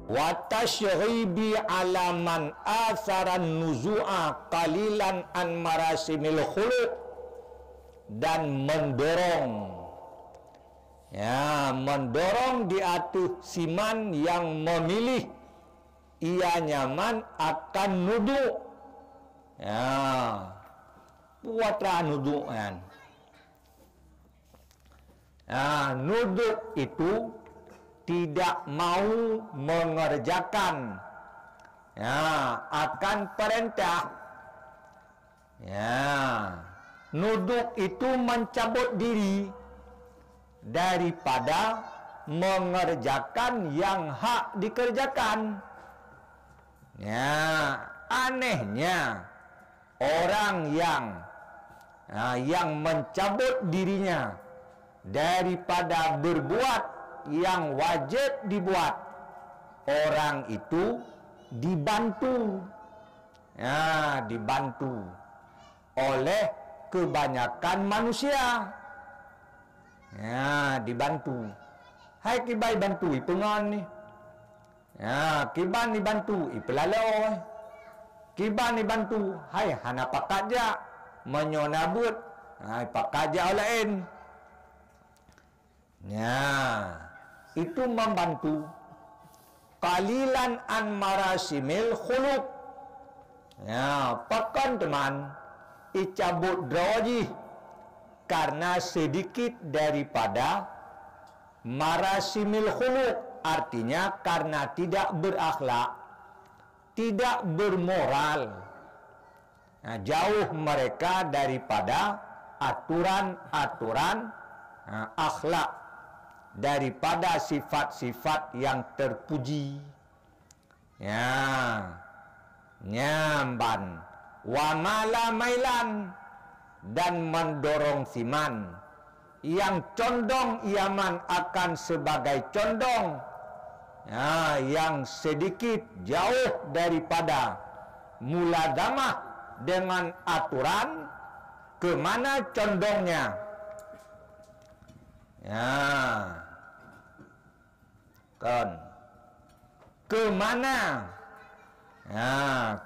wa tashghibi ala man atharan nuzu'a qalilan an marasimil khuluq, dan mendorong di atas siman yang memilih ia nyaman akan nudu. Buatlah nudu kan. Nudu itu tidak mau mengerjakan akan perintah. Nuduk itu mencabut diri daripada mengerjakan yang hak dikerjakan. Anehnya orang yang mencabut dirinya daripada berbuat yang wajib dibuat, orang itu dibantu oleh kebanyakan manusia. Dibantu. Hai kibai bantu pengon ni. Kiban ni bantu pelalo. Kiban ni bantu hai hana pakaja menyonabut. Pakaja lain. Itu membantu. Qalilan an marasimil khuluq. Pakan teman icabut droji karena sedikit daripada marasimil khuluq, artinya karena tidak berakhlak, tidak bermoral. Jauh mereka daripada aturan-aturan akhlak, daripada sifat-sifat yang terpuji. Nyamban wa malamailan, dan mendorong siman yang condong iaman akan sebagai condong, yang sedikit jauh daripada muladamah dengan aturan. Kemana condongnya?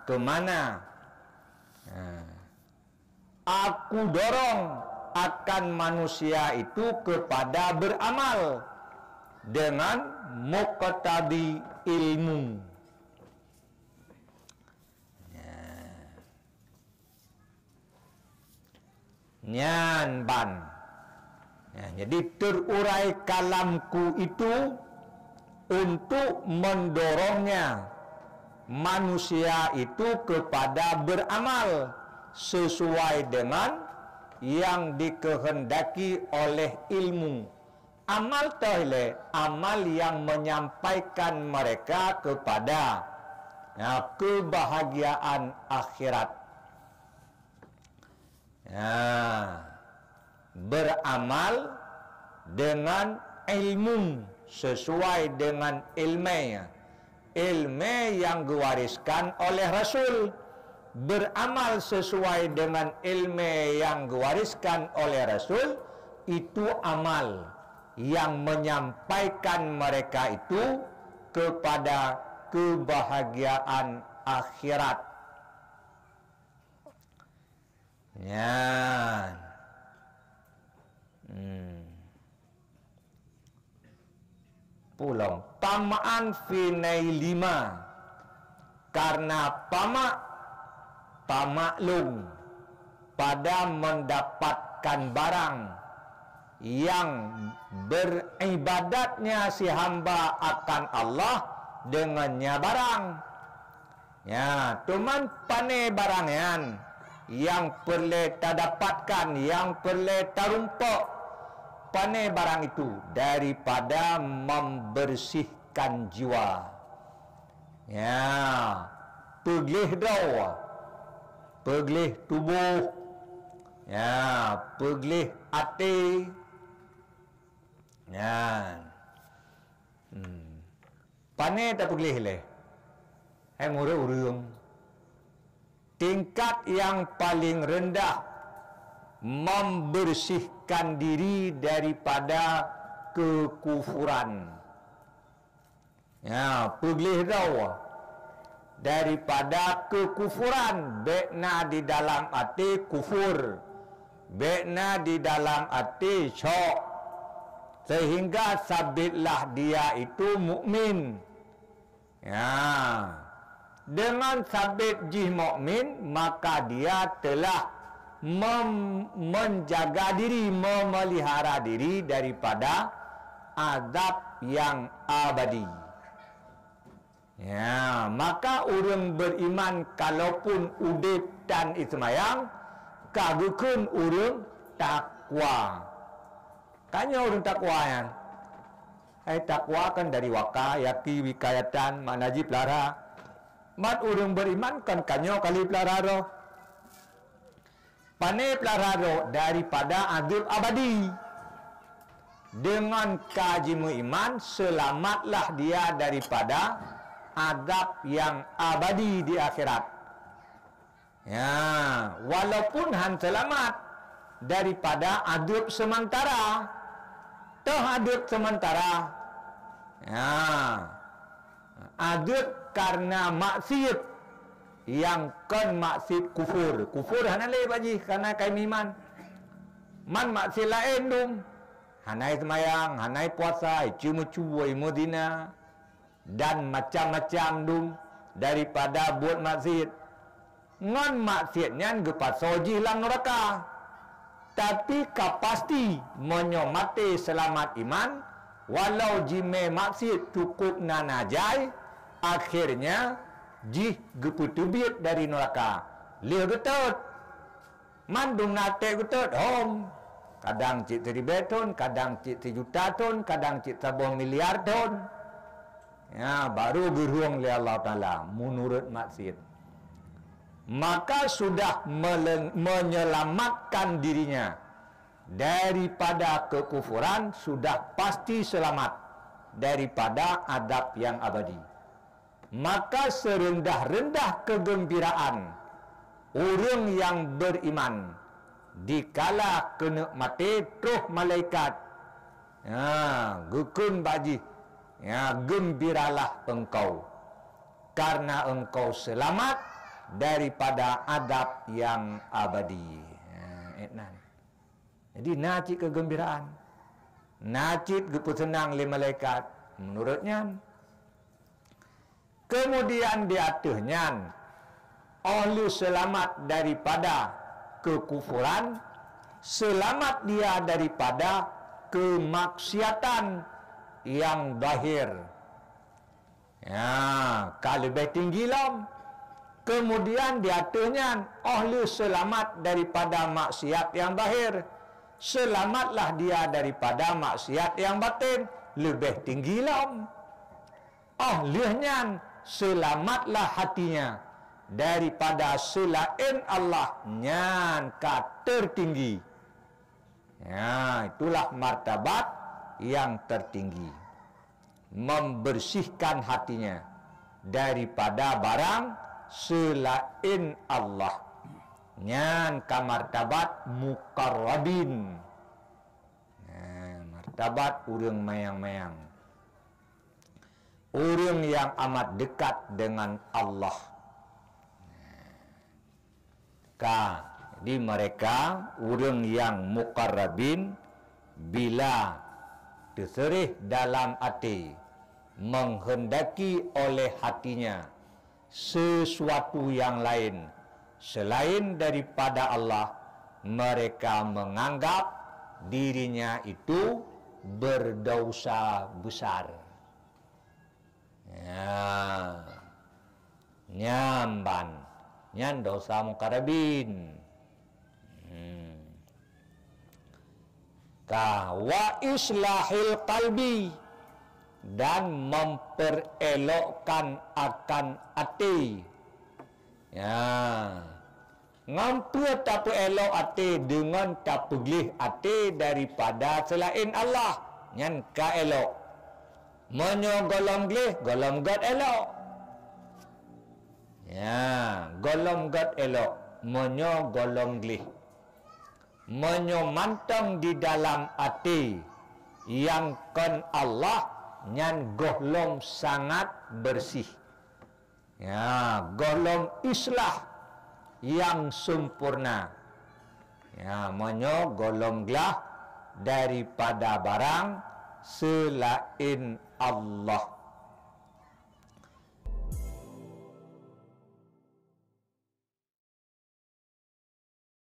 Kemana? Aku dorong akan manusia itu kepada beramal dengan muqtadi ilmu. Nyanban. Jadi terurai kalamku itu untuk mendorongnya manusia itu kepada beramal sesuai dengan yang dikehendaki oleh ilmu. Amal tohle, amal yang menyampaikan mereka kepada kebahagiaan akhirat. Beramal dengan ilmu sesuai dengan ilmu yang diwariskan oleh Rasul. Beramal sesuai dengan ilmu yang diwariskan oleh Rasul, itu amal yang menyampaikan mereka itu kepada kebahagiaan akhirat. Pulang tamaan finai 5, karena tamaklum pada mendapatkan barang yang beribadatnya si hamba akan Allah dengannya barang. Cuman pane barangan yang perlu dapatkan, yang perlu tarumpok pane barang itu daripada membersihkan jiwa. Peglih dawa, peglih tubuh, peglih hati. Pane tak peglih leh. Urung. Tingkat yang paling rendah membersihkan diri daripada kekufuran. Ya, pergelih raw daripada kekufuran, bekna di dalam hati kufur, bekna di dalam hati syok, sehingga sabitlah dia itu mukmin. Ya, dengan sabit jih mukmin, maka dia telah menjaga diri, memelihara diri daripada azab yang abadi. Ya, maka orang beriman kalaupun udip dan ismayang kagukun orang takwa. Kanya orang takwa ya. Takwa kan dari waka, yaki, wikayatan, manaji pelara. Mat orang beriman kan kanyo kali pelara roh. Pane pelara roh daripada azab abadi. Dengan kajimu iman, selamatlah dia daripada azab yang abadi di akhirat. Ya, walaupun han selamat daripada azab sementara, terhadap sementara. Ya, azab karena maksiat yang kan maksiat kufur. Kufur hanale baji karena kain iman. Man maksiat lain dum. Hanai semayang, hanai puasa, cuma-cuma Madinah dan macam-macam dum daripada buat maksiat. Ngan maksiatnya gepat soji lang neraka. Tapi kapasti menyomati selamat iman, walau jime maksiat cukup nanajai, akhirnya jih geputubit dari neraka. Lih getut, mandung nate getut home. Kadang cik 1,000 ton, kadang cik 1 juta ton, kadang cik 1 miliar ton. Ya, baru geruang oleh Allah Ta'ala menurut maksiat. Maka sudah menyelamatkan dirinya daripada kekufuran, sudah pasti selamat daripada azab yang abadi. Maka serendah-rendah kegembiraan orang yang beriman dikala kena mati roh malaikat, ya, gukun baji, ya, gembiralah engkau karena engkau selamat daripada azab yang abadi. Ya, jadi nacit kegembiraan, nacit gepusenang le malaikat menurutnya. Kemudian di atasnya Allah selamat daripada kekufuran, selamat dia daripada kemaksiatan yang zahir. Ya, kalau lebih tinggi lam. Kemudian di atasnya ahli selamat daripada maksiat yang zahir, selamatlah dia daripada maksiat yang batin, lebih tinggi lam. Ahlinya selamatlah hatinya daripada selain Allah nyan ka tertinggi. Ya, itulah martabat yang tertinggi. Membersihkan hatinya daripada barang selain Allah. Nyan ka martabat muqarrabin. Martabat urang mayang-mayang. Urang yang amat dekat dengan Allah. Jadi mereka orang yang muqarrabin bila terserih dalam hati menghendaki oleh hatinya sesuatu yang lain selain daripada Allah, mereka menganggap dirinya itu berdosa besar. Ya, nyamban nyan dosa muqarrabin. Wa islahil qalbi, dan memperelokkan akan hati. Ya, ngampu tak elok hati dengan tak peglih hati daripada selain Allah. Nyan ka elok. Menyo golong glih, golong god elok. Ya, golong god elok, menyo golong glih. Menyo mantang di dalam hati yang kan Allah nyan golong sangat bersih. Ya, golong islah yang sempurna. Ya, monyo golong gelah daripada barang selain Allah.